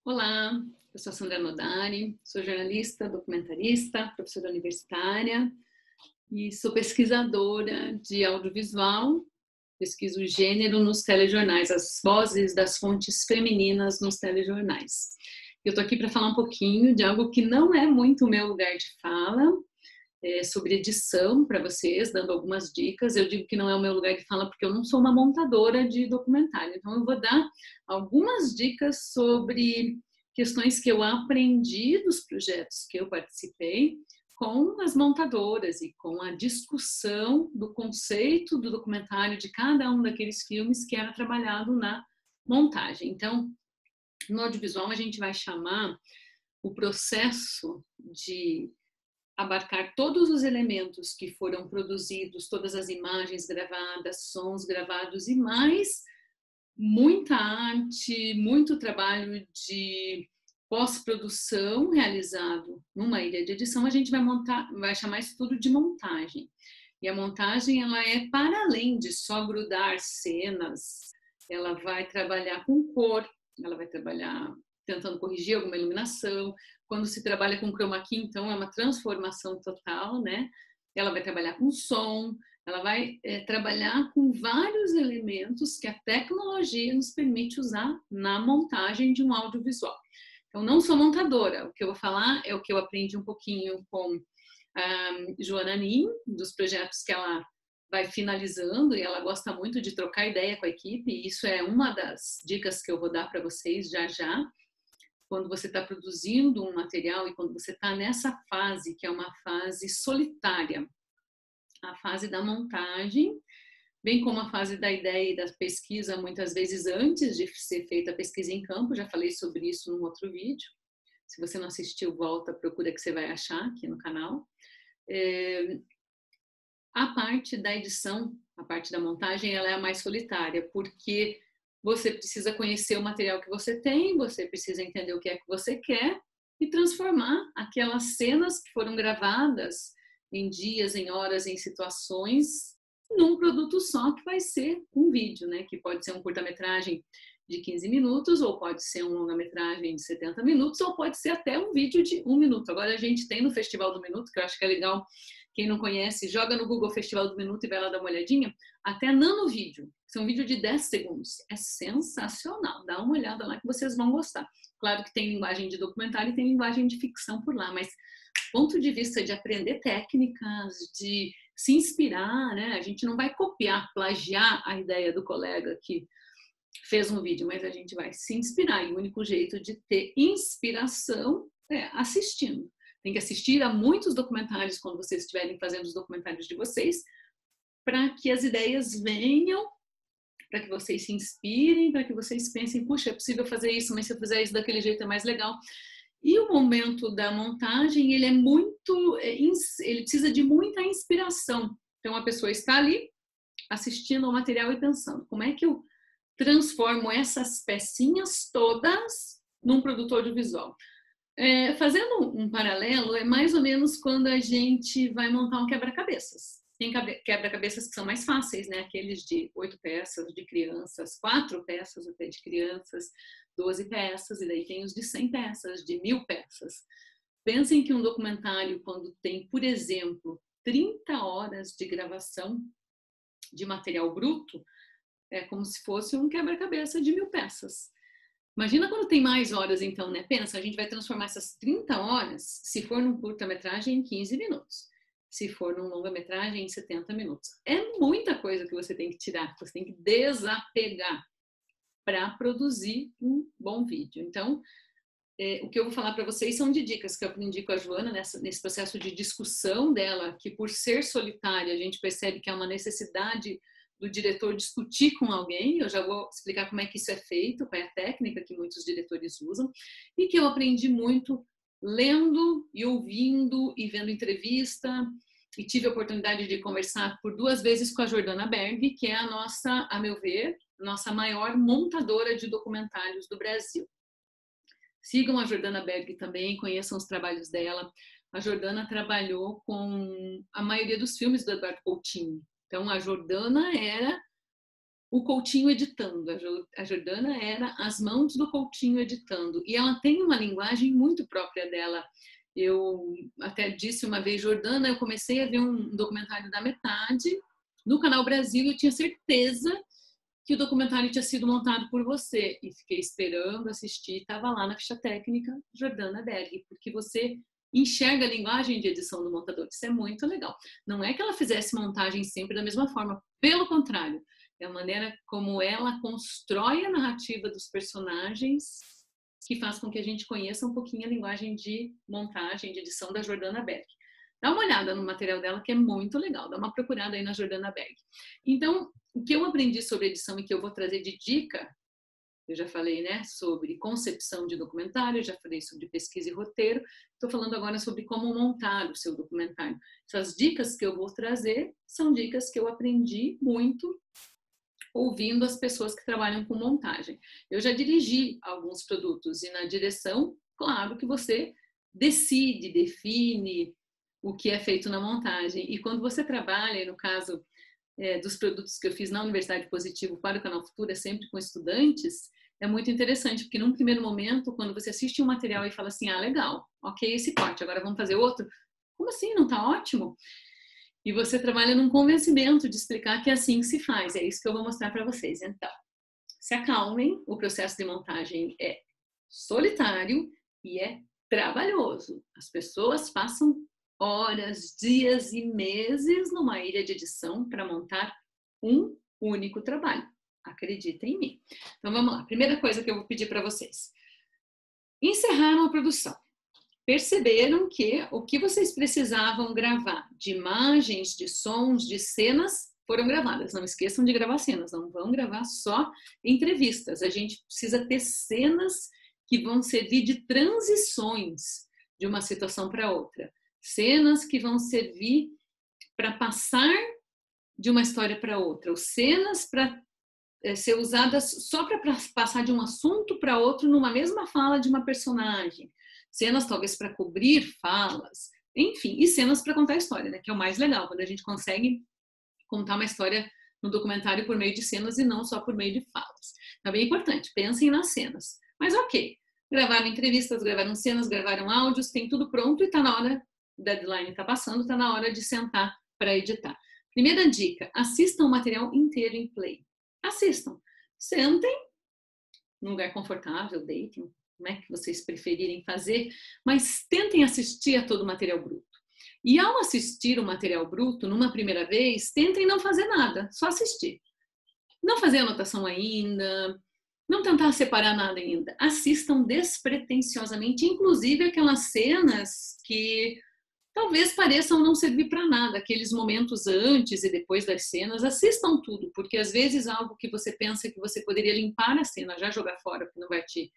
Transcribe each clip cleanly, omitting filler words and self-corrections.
Olá, eu sou a Sandra Nodari, sou jornalista, documentarista, professora universitária e sou pesquisadora de audiovisual, pesquiso o gênero nos telejornais, as vozes das fontes femininas nos telejornais. Eu estou aqui para falar um pouquinho de algo que não é muito o meu lugar de fala, sobre edição para vocês, dando algumas dicas. Eu digo que não é o meu lugar de fala porque eu não sou uma montadora de documentário, então eu vou dar algumas dicas sobre questões que eu aprendi dos projetos que eu participei com as montadoras e com a discussão do conceito do documentário de cada um daqueles filmes que era trabalhado na montagem. Então, no audiovisual a gente vai chamar o processo de abarcar todos os elementos que foram produzidos, todas as imagens gravadas, sons gravados e mais muita arte, muito trabalho de pós-produção realizado numa ilha de edição. A gente vai chamar isso tudo de montagem. E a montagem ela é para além de só grudar cenas, ela vai trabalhar com cor, ela vai trabalhar tentando corrigir alguma iluminação. Quando se trabalha com chroma key, então é uma transformação total, né? Ela vai trabalhar com som, ela vai trabalhar com vários elementos que a tecnologia nos permite usar na montagem de um audiovisual. Então, não sou montadora, o que eu vou falar é o que eu aprendi um pouquinho com a Joana Nin, dos projetos que ela vai finalizando, e ela gosta muito de trocar ideia com a equipe, e isso é uma das dicas que eu vou dar para vocês já já. Quando você está produzindo um material e quando você está nessa fase, que é uma fase solitária, a fase da montagem, bem como a fase da ideia e da pesquisa, muitas vezes antes de ser feita a pesquisa em campo, já falei sobre isso num outro vídeo. Se você não assistiu, volta, procura que você vai achar aqui no canal. A parte da edição, a parte da montagem, ela é a mais solitária, porque você precisa conhecer o material que você tem, você precisa entender o que é que você quer e transformar aquelas cenas que foram gravadas em dias, em horas, em situações, num produto só que vai ser um vídeo, né? Que pode ser um curta-metragem de 15 minutos, ou pode ser um longa-metragem de 70 minutos, ou pode ser até um vídeo de 1 minuto. Agora a gente tem no Festival do Minuto, que eu acho que é legal, quem não conhece, joga no Google Festival do Minuto e vai lá dar uma olhadinha, até nanovídeo, que é um vídeo de 10 segundos. É sensacional, dá uma olhada lá que vocês vão gostar. Claro que tem linguagem de documentário e tem linguagem de ficção por lá, mas ponto de vista de aprender técnicas, de se inspirar, né? A gente não vai copiar, plagiar a ideia do colega que fez um vídeo, mas a gente vai se inspirar. E o único jeito de ter inspiração é assistindo. Tem que assistir a muitos documentários quando vocês estiverem fazendo os documentários de vocês, para que as ideias venham, para que vocês se inspirem, para que vocês pensem, puxa, é possível fazer isso, mas se eu fizer isso daquele jeito é mais legal. E o momento da montagem, ele é muito, ele precisa de muita inspiração. Então a pessoa está ali assistindo ao material e pensando, como é que eu transformo essas pecinhas todas num produto audiovisual? Fazendo um paralelo, é mais ou menos quando a gente vai montar um quebra-cabeças. Tem quebra-cabeças que são mais fáceis, né? Aqueles de 8 peças de crianças, 4 peças até de crianças, 12 peças, e daí tem os de 100 peças, de 1000 peças. Pensem que um documentário, quando tem, por exemplo, 30 horas de gravação de material bruto, é como se fosse um quebra-cabeça de 1000 peças. Imagina quando tem mais horas, então, né? Pensa, a gente vai transformar essas 30 horas, se for num curta-metragem, em 15 minutos. Se for num longa-metragem, em 70 minutos. É muita coisa que você tem que tirar, você tem que desapegar para produzir um bom vídeo. Então, o que eu vou falar para vocês são de dicas que eu aprendi com a Joana nesse processo de discussão dela, que por ser solitária, a gente percebe que é uma necessidade do diretor discutir com alguém. Eu já vou explicar como é que isso é feito, qual é a técnica que muitos diretores usam, e que eu aprendi muito lendo e ouvindo e vendo entrevista, e tive a oportunidade de conversar por 2 vezes com a Jordana Berg, que é a nossa, a meu ver, nossa maior montadora de documentários do Brasil. Sigam a Jordana Berg também, conheçam os trabalhos dela. A Jordana trabalhou com a maioria dos filmes do Eduardo Coutinho. Então, a Jordana era o Coutinho editando. A Jordana era as mãos do Coutinho editando. E ela tem uma linguagem muito própria dela. Eu até disse uma vez, Jordana, eu comecei a ver um documentário da Metade no Canal Brasil e eu tinha certeza que o documentário tinha sido montado por você. E fiquei esperando assistir, estava lá na ficha técnica, Jordana Berg, porque você enxerga a linguagem de edição do montador. Isso é muito legal. Não é que ela fizesse montagem sempre da mesma forma, pelo contrário, é a maneira como ela constrói a narrativa dos personagens que faz com que a gente conheça um pouquinho a linguagem de montagem, de edição da Jordana Berg. Dá uma olhada no material dela, que é muito legal. Dá uma procurada aí na Jordana Berg. Então, o que eu aprendi sobre edição e que eu vou trazer de dica, eu já falei, né, sobre concepção de documentário, já falei sobre pesquisa e roteiro, estou falando agora sobre como montar o seu documentário. Essas dicas que eu vou trazer são dicas que eu aprendi muito ouvindo as pessoas que trabalham com montagem. Eu já dirigi alguns produtos e na direção, claro que você decide, define o que é feito na montagem. E quando você trabalha, no caso dos produtos que eu fiz na Universidade Positivo para o Canal Futura, sempre com estudantes, é muito interessante, porque num primeiro momento, quando você assiste um material e fala assim, ah, legal, ok, esse corte, agora vamos fazer outro. Como assim? Não tá ótimo? E você trabalha num convencimento de explicar que é assim que se faz. É isso que eu vou mostrar para vocês. Então, se acalmem, o processo de montagem é solitário e é trabalhoso. As pessoas passam horas, dias e meses numa ilha de edição para montar um único trabalho. Acreditem em mim. Então vamos lá. Primeira coisa que eu vou pedir para vocês. Encerraram a produção. Perceberam que o que vocês precisavam gravar de imagens, de sons, de cenas, foram gravadas. Não esqueçam de gravar cenas, não vão gravar só entrevistas. A gente precisa ter cenas que vão servir de transições de uma situação para outra. Cenas que vão servir para passar de uma história para outra. Ou cenas para ser usadas só para passar de um assunto para outro numa mesma fala de uma personagem. Cenas talvez para cobrir falas, enfim, e cenas para contar a história, né? Que é o mais legal, quando a gente consegue contar uma história no documentário por meio de cenas e não só por meio de falas. Então é bem importante, pensem nas cenas. Mas ok, gravaram entrevistas, gravaram cenas, gravaram áudios, tem tudo pronto e está na hora, o deadline está passando, está na hora de sentar para editar. Primeira dica, assistam o material inteiro em play. Assistam, sentem num lugar confortável, deitem, como é que vocês preferirem fazer, mas tentem assistir a todo o material bruto. E ao assistir o material bruto, numa primeira vez, tentem não fazer nada, só assistir. Não fazer anotação ainda, não tentar separar nada ainda. Assistam despretensiosamente, inclusive aquelas cenas que talvez pareçam não servir para nada, aqueles momentos antes e depois das cenas, assistam tudo, porque às vezes algo que você pensa que você poderia limpar a cena, já jogar fora, porque não vai te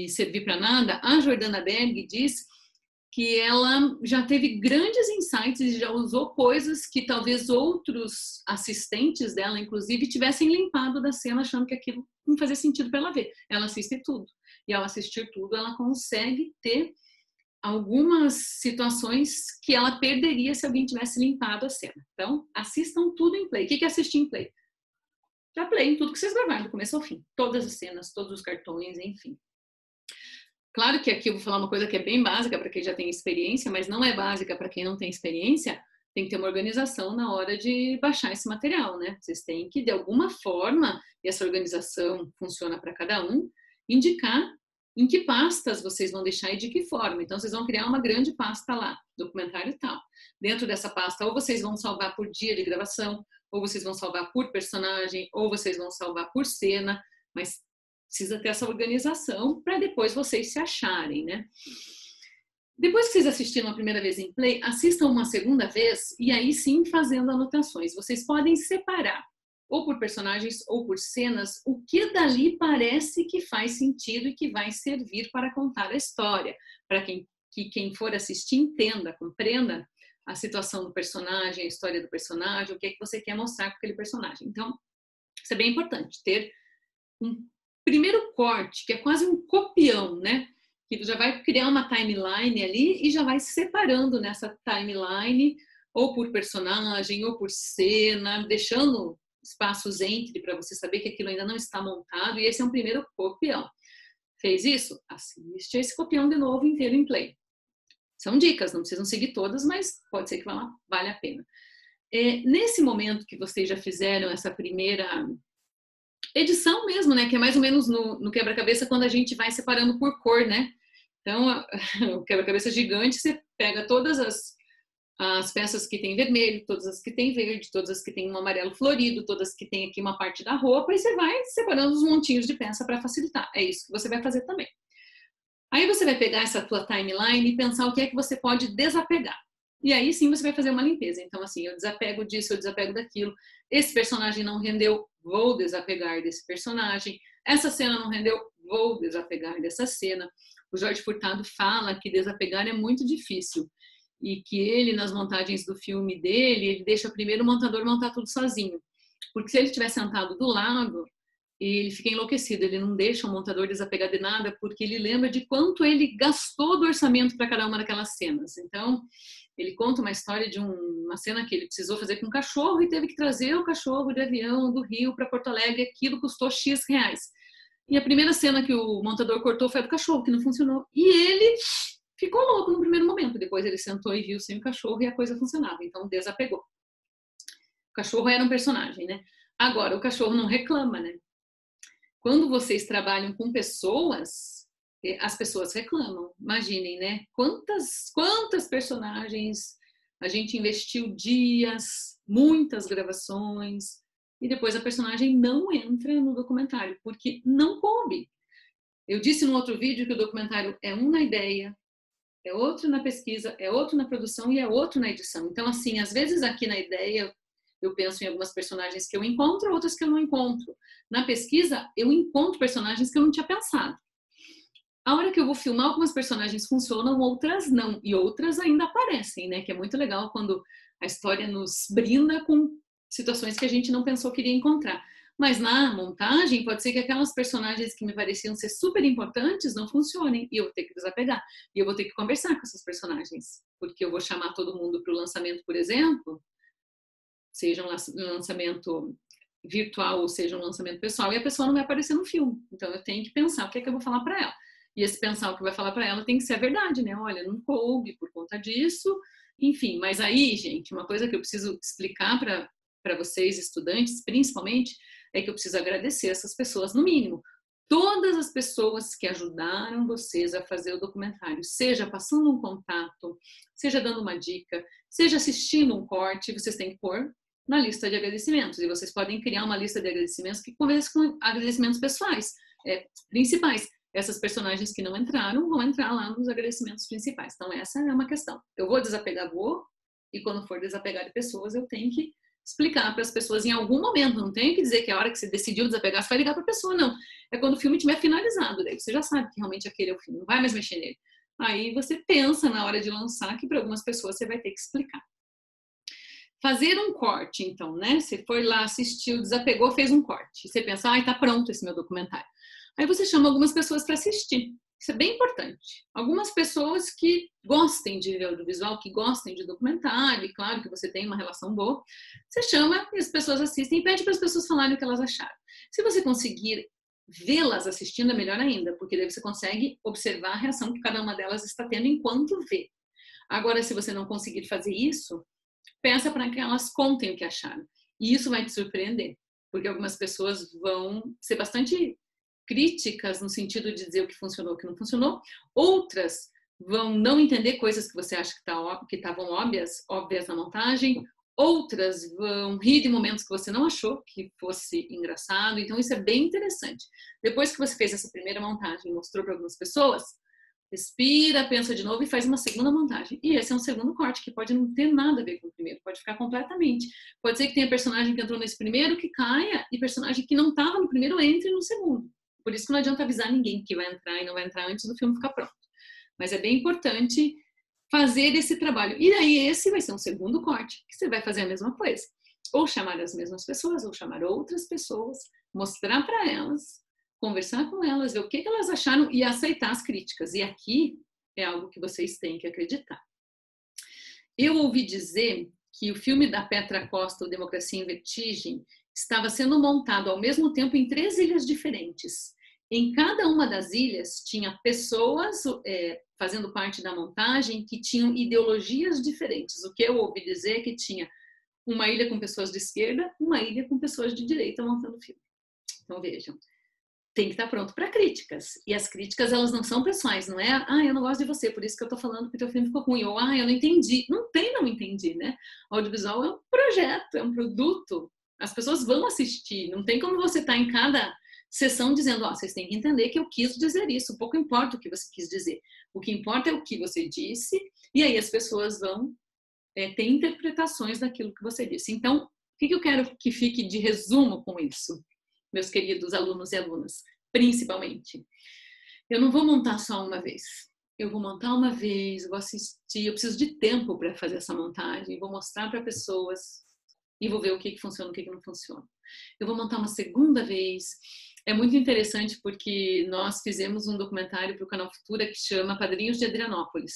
servir para nada. A Jordana Berg diz que ela já teve grandes insights e já usou coisas que talvez outros assistentes dela, inclusive, tivessem limpado da cena, achando que aquilo não fazia sentido para ela ver. Ela assiste tudo. E ao assistir tudo, ela consegue ter algumas situações que ela perderia se alguém tivesse limpado a cena. Então, assistam tudo em play. O que é assistir em play? Já play em tudo que vocês gravaram, do começo ao fim. Todas as cenas, todos os cartões, enfim. Claro que aqui eu vou falar uma coisa que é bem básica para quem já tem experiência, mas não é básica para quem não tem experiência. Tem que ter uma organização na hora de baixar esse material, né? Vocês têm que, de alguma forma, e essa organização funciona para cada um, indicar em que pastas vocês vão deixar e de que forma. Então, vocês vão criar uma grande pasta lá, documentário e tal. Dentro dessa pasta, ou vocês vão salvar por dia de gravação, ou vocês vão salvar por personagem, ou vocês vão salvar por cena, mas precisa ter essa organização para depois vocês se acharem, né? Depois que vocês assistiram a primeira vez em play, assistam uma segunda vez e aí sim fazendo anotações. Vocês podem separar, ou por personagens ou por cenas, o que dali parece que faz sentido e que vai servir para contar a história, para que quem for assistir entenda, compreenda a situação do personagem, a história do personagem, o que é que você quer mostrar com aquele personagem. Então, isso é bem importante, ter um primeiro corte, que é quase um copião, né? Que já vai criar uma timeline ali e já vai se separando nessa timeline, ou por personagem, ou por cena, deixando espaços entre para você saber que aquilo ainda não está montado, e esse é um primeiro copião. Fez isso? Assiste esse copião de novo inteiro em play. São dicas, não precisam seguir todas, mas pode ser que valha a pena. Nesse momento que vocês já fizeram essa primeira edição mesmo, né, que é mais ou menos no quebra-cabeça, quando a gente vai separando por cor, né? Então, o quebra-cabeça gigante, você pega todas as peças que tem vermelho, todas as que tem verde, todas as que tem um amarelo florido, todas que tem aqui uma parte da roupa, e você vai separando os montinhos de peça para facilitar. É isso que você vai fazer também. Aí você vai pegar essa tua timeline e pensar o que é que você pode desapegar. E aí sim você vai fazer uma limpeza. Então, assim, eu desapego disso, eu desapego daquilo. Esse personagem não rendeu, vou desapegar desse personagem. Essa cena não rendeu, vou desapegar dessa cena. O Jorge Furtado fala que desapegar é muito difícil. E que ele, nas montagens do filme dele, ele deixa primeiro o montador montar tudo sozinho. Porque se ele estiver sentado do lado, ele fica enlouquecido, ele não deixa o montador desapegar de nada, porque ele lembra de quanto ele gastou do orçamento para cada uma daquelas cenas. Então, ele conta uma história de uma cena que ele precisou fazer com um cachorro e teve que trazer o cachorro de avião do Rio para Porto Alegre, aquilo custou X reais. E a primeira cena que o montador cortou foi a do cachorro, que não funcionou. E ele ficou louco no primeiro momento, depois ele sentou e viu sem o cachorro e a coisa funcionava, então desapegou. O cachorro era um personagem, né? Agora, o cachorro não reclama, né? Quando vocês trabalham com pessoas, as pessoas reclamam. Imaginem, né? Quantas personagens a gente investiu dias, muitas gravações, e depois a personagem não entra no documentário, porque não coube. Eu disse no outro vídeo que o documentário é um na ideia, é outro na pesquisa, é outro na produção e é outro na edição. Então, assim, às vezes aqui na ideia eu penso em algumas personagens que eu encontro, outras que eu não encontro. Na pesquisa, eu encontro personagens que eu não tinha pensado. A hora que eu vou filmar, algumas personagens funcionam, outras não. E outras ainda aparecem, né? Que é muito legal quando a história nos brinda com situações que a gente não pensou que iria encontrar. Mas na montagem, pode ser que aquelas personagens que me pareciam ser super importantes não funcionem. E eu vou ter que desapegar. E eu vou ter que conversar com essas personagens. Porque eu vou chamar todo mundo para o lançamento, por exemplo, seja um lançamento virtual ou seja um lançamento pessoal, e a pessoa não vai aparecer no filme. Então eu tenho que pensar o que é que eu vou falar para ela. E esse pensar o que vai falar para ela tem que ser a verdade, né? Olha, não coube por conta disso, enfim. Mas aí, gente, uma coisa que eu preciso explicar para vocês, estudantes, principalmente, é que eu preciso agradecer essas pessoas, no mínimo. Todas as pessoas que ajudaram vocês a fazer o documentário, seja passando um contato, seja dando uma dica, seja assistindo um corte, vocês têm que pôr na lista de agradecimentos. E vocês podem criar uma lista de agradecimentos que começa com agradecimentos pessoais, principais. Essas personagens que não entraram vão entrar lá nos agradecimentos principais. Então, essa é uma questão. Eu vou desapegar, e quando for desapegar de pessoas, eu tenho que explicar para as pessoas em algum momento. Não tenho que dizer que a hora que você decidiu desapegar, você vai ligar para a pessoa, não. É quando o filme estiver finalizado, daí você já sabe que realmente aquele é o filme, não vai mais mexer nele. Aí você pensa na hora de lançar que para algumas pessoas você vai ter que explicar. Fazer um corte, então, né? Você foi lá, assistiu, desapegou, fez um corte. Você pensa, tá pronto esse meu documentário. Aí você chama algumas pessoas para assistir. Isso é bem importante. Algumas pessoas que gostem de audiovisual, que gostem de documentário, e claro que você tem uma relação boa, você chama e as pessoas assistem e pede para as pessoas falarem o que elas acharam. Se você conseguir vê-las assistindo, é melhor ainda, porque daí você consegue observar a reação que cada uma delas está tendo enquanto vê. Agora, se você não conseguir fazer isso, peça para que elas contem o que acharam. E isso vai te surpreender, porque algumas pessoas vão ser bastante críticas no sentido de dizer o que funcionou, o que não funcionou. Outras vão não entender coisas que você acha que estavam óbvias na montagem. Outras vão rir de momentos que você não achou que fosse engraçado. Então, isso é bem interessante. Depois que você fez essa primeira montagem e mostrou para algumas pessoas, respira, pensa de novo e faz uma segunda montagem. E esse é um segundo corte, que pode não ter nada a ver com o primeiro, pode ficar completamente. Pode ser que tenha personagem que entrou nesse primeiro que caia e personagem que não estava no primeiro entre no segundo. Por isso que não adianta avisar ninguém que vai entrar e não vai entrar antes do filme ficar pronto. Mas é bem importante fazer esse trabalho. E aí esse vai ser um segundo corte, que você vai fazer a mesma coisa. Ou chamar as mesmas pessoas, ou chamar outras pessoas, mostrar para elas, conversar com elas, ver o que elas acharam e aceitar as críticas. E aqui é algo que vocês têm que acreditar. Eu ouvi dizer que o filme da Petra Costa, o Democracia em Vertigem, estava sendo montado ao mesmo tempo em 3 ilhas diferentes. Em cada uma das ilhas tinha pessoas fazendo parte da montagem que tinham ideologias diferentes. O que eu ouvi dizer é que tinha uma ilha com pessoas de esquerda, uma ilha com pessoas de direita montando filme. Então vejam, tem que estar pronto para críticas. E as críticas, elas não são pessoais, não é? Eu não gosto de você, por isso que eu estou falando que o teu filme ficou ruim. Ou, eu não entendi. Não tem não entendi, né? O audiovisual é um projeto, é um produto. As pessoas vão assistir. Não tem como você estar em cada sessão dizendo, vocês têm que entender que eu quis dizer isso. Pouco importa o que você quis dizer. O que importa é o que você disse. E aí as pessoas vão ter interpretações daquilo que você disse. Então, o que eu quero que fique de resumo com isso? Meus queridos alunos e alunas, principalmente. Eu não vou montar só uma vez. Eu vou montar uma vez, eu vou assistir, eu preciso de tempo para fazer essa montagem, vou mostrar para pessoas e vou ver o que funciona, o que não funciona. Eu vou montar uma segunda vez. É muito interessante porque nós fizemos um documentário para o Canal Futura que chama Padrinhos de Adrianópolis.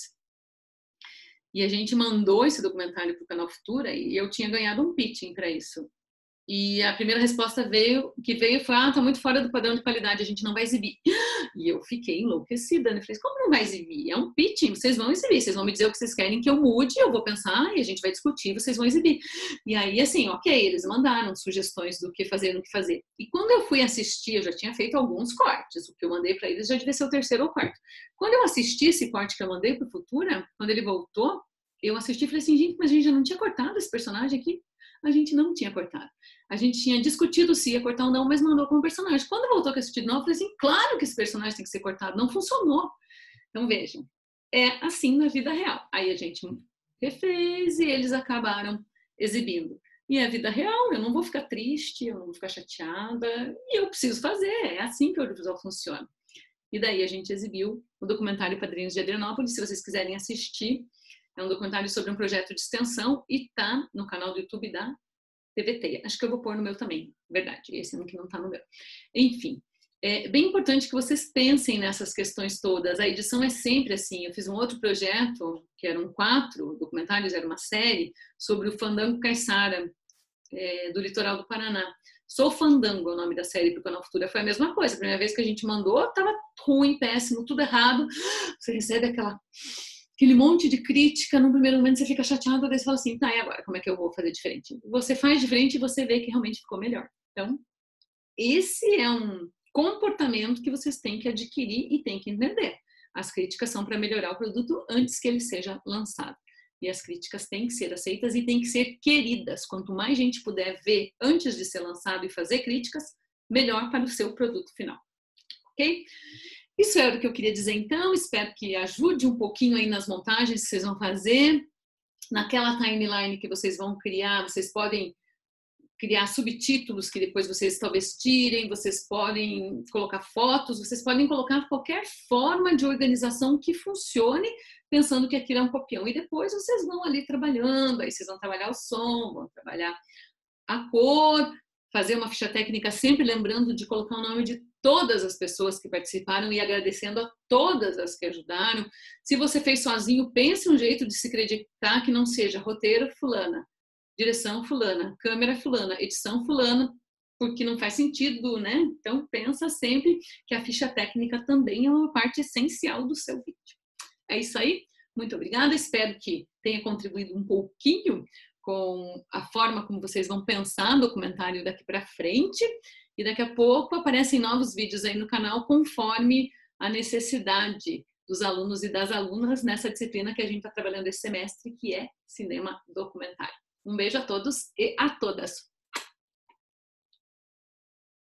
E a gente mandou esse documentário para o Canal Futura e eu tinha ganhado um pitching para isso. E a primeira resposta que veio foi, tá muito fora do padrão de qualidade, a gente não vai exibir. E eu fiquei enlouquecida, né? Falei, como não vai exibir? É um pitching, vocês vão exibir, vocês vão me dizer o que vocês querem que eu mude, eu vou pensar e a gente vai discutir, vocês vão exibir. E aí, assim, ok, eles mandaram sugestões do que fazer, no que fazer. E quando eu fui assistir, eu já tinha feito alguns cortes, o que eu mandei para eles já devia ser o 3º ou 4º. Quando eu assisti esse corte que eu mandei para o Futura, quando ele voltou, eu assisti e falei assim, gente, mas a gente já não tinha cortado esse personagem aqui? A gente não tinha cortado. A gente tinha discutido se ia cortar ou não, mas mandou como personagem. Quando voltou com esse de novo, eu falei assim, claro que esse personagem tem que ser cortado, não funcionou. Então vejam, é assim na vida real. Aí a gente refez e eles acabaram exibindo. E é a vida real, eu não vou ficar triste, eu não vou ficar chateada, e eu preciso fazer, é assim que o audiovisual funciona. E daí a gente exibiu o documentário Padrinhos de Adrianópolis, se vocês quiserem assistir, é um documentário sobre um projeto de extensão e tá no canal do YouTube da TVT. Acho que eu vou pôr no meu também, verdade, esse ano que não tá no meu. Enfim, é bem importante que vocês pensem nessas questões todas. A edição é sempre assim. Eu fiz um outro projeto, que eram 4 documentários, era uma série, sobre o Fandango Caiçara, do litoral do Paraná. Sou Fandango, é o nome da série para o Canal Futura. Foi a mesma coisa. A primeira vez que a gente mandou, estava ruim, péssimo, tudo errado. Você recebe aquele monte de crítica, no primeiro momento você fica chateado, daí você fala assim, tá, e agora, como é que eu vou fazer diferente? Você faz diferente e você vê que realmente ficou melhor. Então, esse é um comportamento que vocês têm que adquirir e têm que entender. As críticas são para melhorar o produto antes que ele seja lançado. E as críticas têm que ser aceitas e têm que ser queridas. Quanto mais gente puder ver antes de ser lançado e fazer críticas, melhor para o seu produto final. Ok? Isso era o que eu queria dizer então, espero que ajude um pouquinho aí nas montagens que vocês vão fazer. Naquela timeline que vocês vão criar, vocês podem criar subtítulos que depois vocês talvez tirem, vocês podem colocar fotos, vocês podem colocar qualquer forma de organização que funcione, pensando que aquilo é um copião. E depois vocês vão ali trabalhando, aí vocês vão trabalhar o som, vão trabalhar a cor, fazer uma ficha técnica sempre lembrando de colocar o nome de todas as pessoas que participaram e agradecendo a todas as que ajudaram. Se você fez sozinho, pense um jeito de se acreditar que não seja roteiro fulana, direção fulana, câmera fulana, edição fulana, porque não faz sentido, né? Então pensa sempre que a ficha técnica também é uma parte essencial do seu vídeo. É isso aí. Muito obrigada. Espero que tenha contribuído um pouquinho com a forma como vocês vão pensar no documentário daqui para frente. E daqui a pouco aparecem novos vídeos aí no canal conforme a necessidade dos alunos e das alunas nessa disciplina que a gente está trabalhando esse semestre, que é cinema documentário. Um beijo a todos e a todas.